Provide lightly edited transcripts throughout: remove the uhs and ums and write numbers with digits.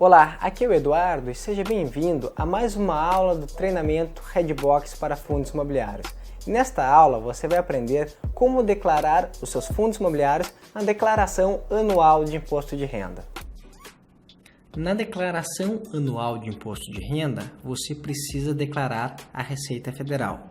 Olá, aqui é o Eduardo e seja bem-vindo a mais uma aula do treinamento Redbox para fundos imobiliários. Nesta aula você vai aprender como declarar os seus fundos imobiliários na declaração anual de imposto de renda. Na declaração anual de imposto de renda, você precisa declarar à Receita Federal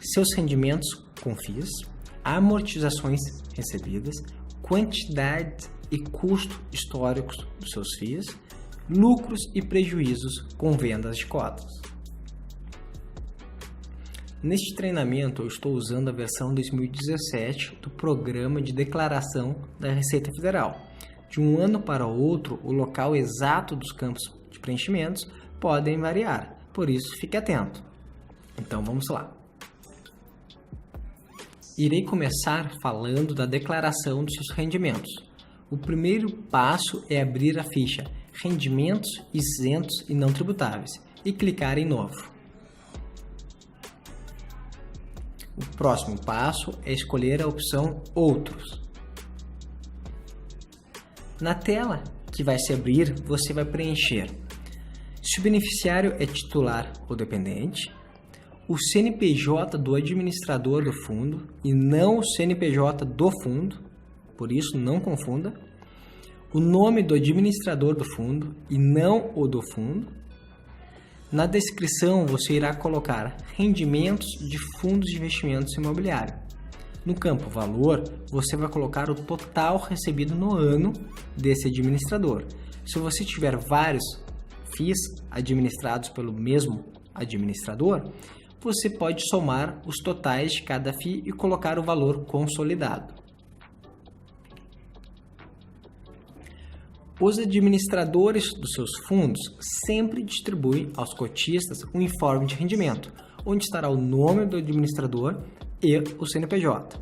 seus rendimentos com FIIs, amortizações recebidas, quantidade e custo históricos dos seus FIIs, lucros e prejuízos com vendas de cotas. Neste treinamento eu estou usando a versão 2017 do Programa de Declaração da Receita Federal. De um ano para o outro, o local exato dos campos de preenchimentos podem variar, por isso fique atento. Então vamos lá. Irei começar falando da declaração dos seus rendimentos. O primeiro passo é abrir a ficha Rendimentos isentos e não tributáveis e clicar em Novo. O próximo passo é escolher a opção Outros. Na tela que vai se abrir, você vai preencher se o beneficiário é titular ou dependente, o CNPJ do administrador do fundo e não o CNPJ do fundo, por isso não confunda, o nome do administrador do fundo e não o do fundo. Na descrição você irá colocar rendimentos de fundos de investimentos imobiliários. No campo valor, você vai colocar o total recebido no ano desse administrador. Se você tiver vários FIIs administrados pelo mesmo administrador, você pode somar os totais de cada FII e colocar o valor consolidado. Os administradores dos seus fundos sempre distribuem aos cotistas um informe de rendimento, onde estará o nome do administrador e o CNPJ.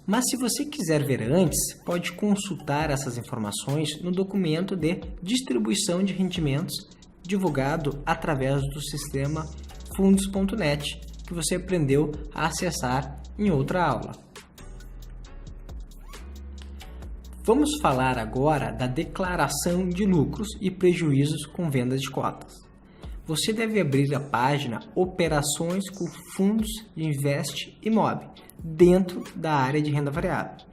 Mas se você quiser ver antes, pode consultar essas informações no documento de distribuição de rendimentos divulgado através do sistema fundos.net, que você aprendeu a acessar em outra aula. Vamos falar agora da declaração de lucros e prejuízos com vendas de cotas. Você deve abrir a página Operações com Fundos de Invest Imob, dentro da área de renda variável.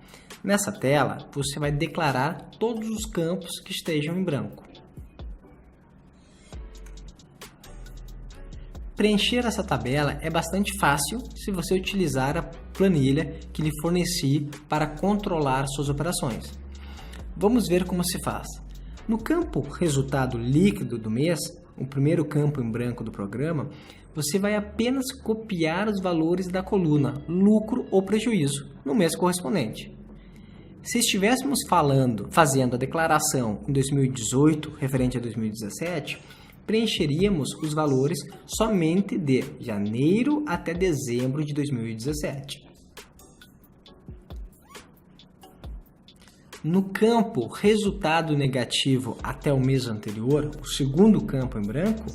Nessa tela, você vai declarar todos os campos que estejam em branco. Preencher essa tabela é bastante fácil se você utilizar a planilha que lhe forneci para controlar suas operações. Vamos ver como se faz. No campo Resultado Líquido do mês, o primeiro campo em branco do programa, você vai apenas copiar os valores da coluna Lucro ou Prejuízo no mês correspondente. Se estivéssemos fazendo a declaração em 2018 referente a 2017, preencheríamos os valores somente de janeiro até dezembro de 2017. No campo Resultado Negativo até o mês anterior, o segundo campo em branco,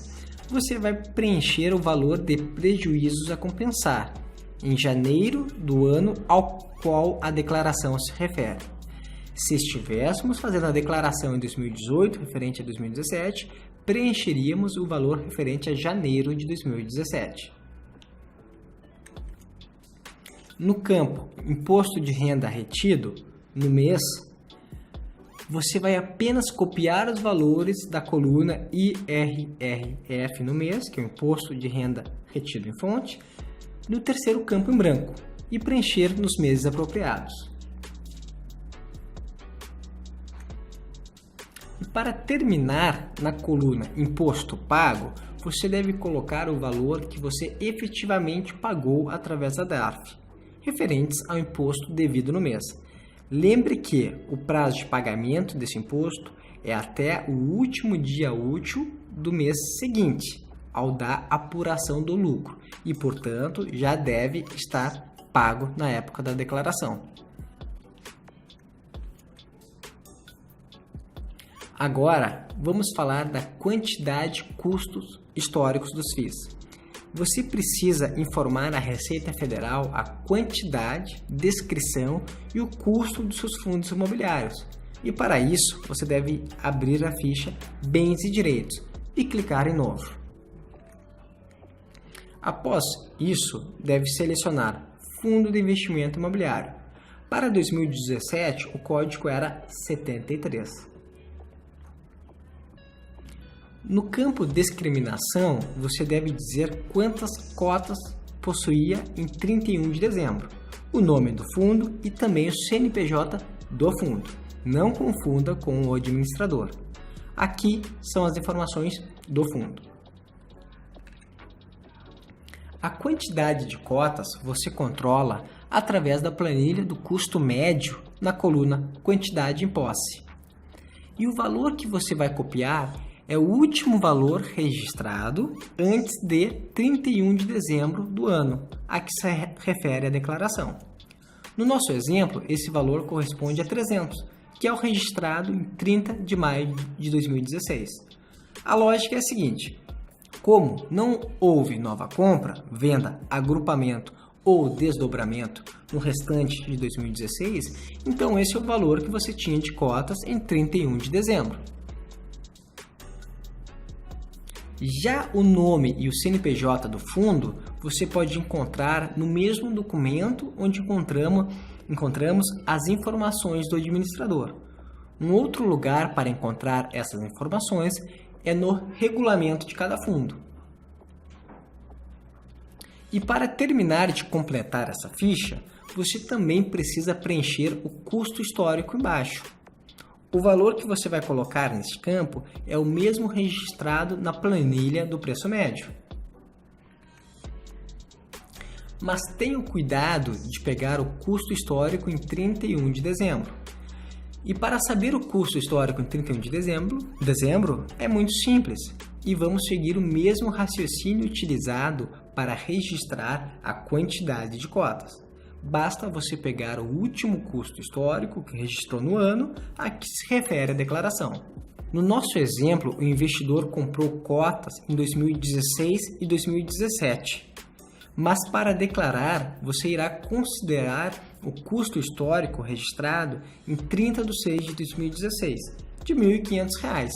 você vai preencher o valor de prejuízos a compensar em janeiro do ano ao qual a declaração se refere. Se estivéssemos fazendo a declaração em 2018 referente a 2017, preencheríamos o valor referente a janeiro de 2017. No campo Imposto de Renda Retido, no mês, você vai apenas copiar os valores da coluna IRRF no mês, que é o Imposto de Renda Retido em Fonte, no terceiro campo em branco, e preencher nos meses apropriados. E para terminar, na coluna Imposto Pago, você deve colocar o valor que você efetivamente pagou através da DARF, referentes ao imposto devido no mês. Lembre que o prazo de pagamento desse imposto é até o último dia útil do mês seguinte, ao da apuração do lucro, e, portanto, já deve estar pago na época da declaração. Agora, vamos falar da quantidade de custos históricos dos FIIs. Você precisa informar à Receita Federal a quantidade, descrição e o custo dos seus fundos imobiliários. E para isso, você deve abrir a ficha Bens e Direitos e clicar em Novo. Após isso, deve selecionar Fundo de Investimento Imobiliário. Para 2017, o código era 73. No campo Discriminação, você deve dizer quantas cotas possuía em 31 de dezembro, o nome do fundo e também o CNPJ do fundo. Não confunda com o administrador. Aqui são as informações do fundo. A quantidade de cotas você controla através da planilha do custo médio na coluna Quantidade em Posse. E o valor que você vai copiar é o último valor registrado antes de 31 de dezembro do ano a que se refere a declaração. No nosso exemplo, esse valor corresponde a 300, que é o registrado em 30 de maio de 2016. A lógica é a seguinte: como não houve nova compra, venda, agrupamento ou desdobramento no restante de 2016, então esse é o valor que você tinha de cotas em 31 de dezembro. Já o nome e o CNPJ do fundo você pode encontrar no mesmo documento onde encontramos as informações do administrador. Um outro lugar para encontrar essas informações é no regulamento de cada fundo. E para terminar de completar essa ficha, você também precisa preencher o custo histórico embaixo. O valor que você vai colocar neste campo é o mesmo registrado na planilha do preço médio. Mas tenha o cuidado de pegar o custo histórico em 31 de dezembro. E para saber o custo histórico em 31 de dezembro é muito simples e vamos seguir o mesmo raciocínio utilizado para registrar a quantidade de cotas. Basta você pegar o último custo histórico que registrou no ano a que se refere a declaração. No nosso exemplo, o investidor comprou cotas em 2016 e 2017. Mas para declarar, você irá considerar o custo histórico registrado em 30 de 6 de 2016, de R$ 1.500,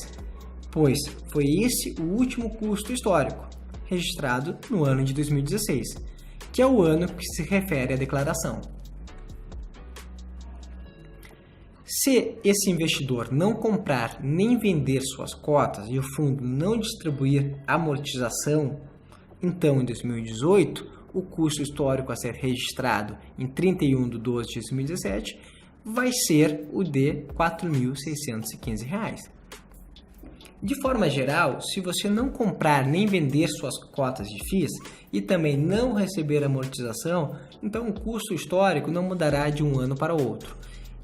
pois foi esse o último custo histórico registrado no ano de 2016, que é o ano que se refere à declaração. Se esse investidor não comprar nem vender suas cotas e o fundo não distribuir amortização, então em 2018, o custo histórico a ser registrado em 31 de 12 de 2017 vai ser o de R$ 4.615. De forma geral, se você não comprar nem vender suas cotas de FIIs e também não receber amortização, então o custo histórico não mudará de um ano para o outro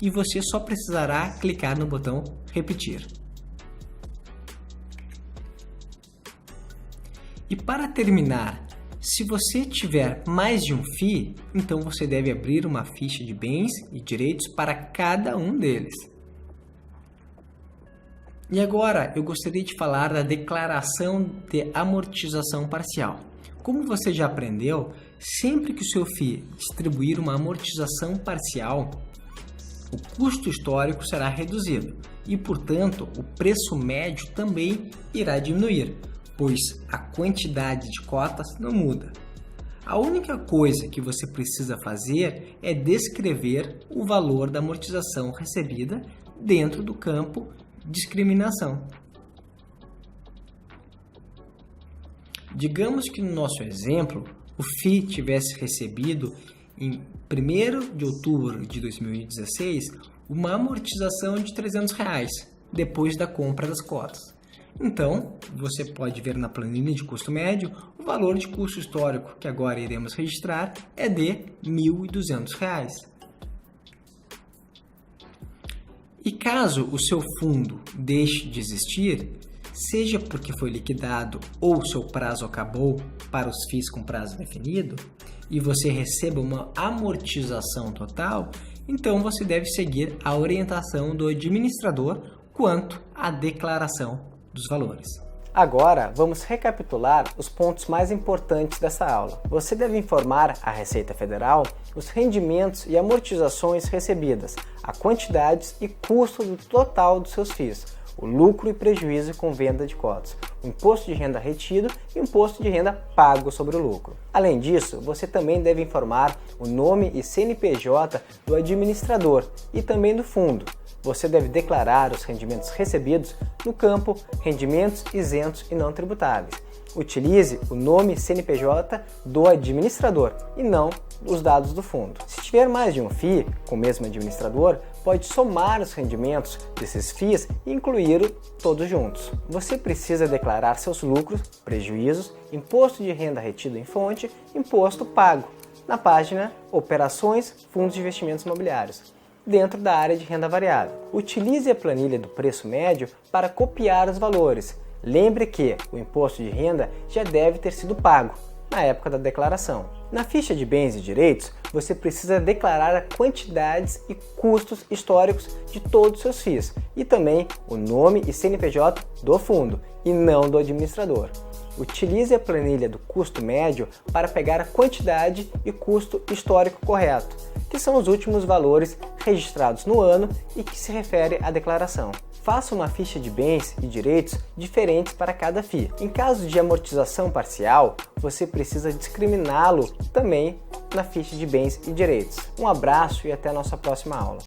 e você só precisará clicar no botão Repetir. E para terminar, se você tiver mais de um FII, então você deve abrir uma ficha de bens e direitos para cada um deles. E agora eu gostaria de falar da declaração de amortização parcial. Como você já aprendeu, sempre que o seu FII distribuir uma amortização parcial, o custo histórico será reduzido e, portanto, o preço médio também irá diminuir, pois a quantidade de cotas não muda. A única coisa que você precisa fazer é descrever o valor da amortização recebida dentro do campo Discriminação. Digamos que no nosso exemplo, o FII tivesse recebido em 1º de outubro de 2016 uma amortização de R$ 300 depois da compra das cotas. Então, você pode ver na planilha de custo médio, o valor de custo histórico que agora iremos registrar é de R$ 1.200. E caso o seu fundo deixe de existir, seja porque foi liquidado ou seu prazo acabou para os FIIs com prazo definido, e você receba uma amortização total, então você deve seguir a orientação do administrador quanto à declaração dos valores. Agora, vamos recapitular os pontos mais importantes dessa aula. Você deve informar à Receita Federal os rendimentos e amortizações recebidas, a quantidades e custo do total dos seus FIIs, o lucro e prejuízo com venda de cotas, o imposto de renda retido e o imposto de renda pago sobre o lucro. Além disso, você também deve informar o nome e CNPJ do administrador e também do fundo. Você deve declarar os rendimentos recebidos no campo Rendimentos isentos e não tributáveis. Utilize o nome CNPJ do administrador e não os dados do fundo. Se tiver mais de um FII com o mesmo administrador, pode somar os rendimentos desses FIIs e incluir todos juntos. Você precisa declarar seus lucros, prejuízos, imposto de renda retido em fonte, imposto pago, na página Operações Fundos de Investimentos Imobiliários, dentro da área de renda variável. Utilize a planilha do preço médio para copiar os valores. Lembre que o imposto de renda já deve ter sido pago na época da declaração. Na ficha de bens e direitos, você precisa declarar quantidades e custos históricos de todos os seus FIIs e também o nome e CNPJ do fundo e não do administrador. Utilize a planilha do custo médio para pegar a quantidade e custo histórico correto, que são os últimos valores registrados no ano e que se refere à declaração. Faça uma ficha de bens e direitos diferentes para cada FII. Em caso de amortização parcial, você precisa discriminá-lo também na ficha de bens e direitos. Um abraço e até a nossa próxima aula.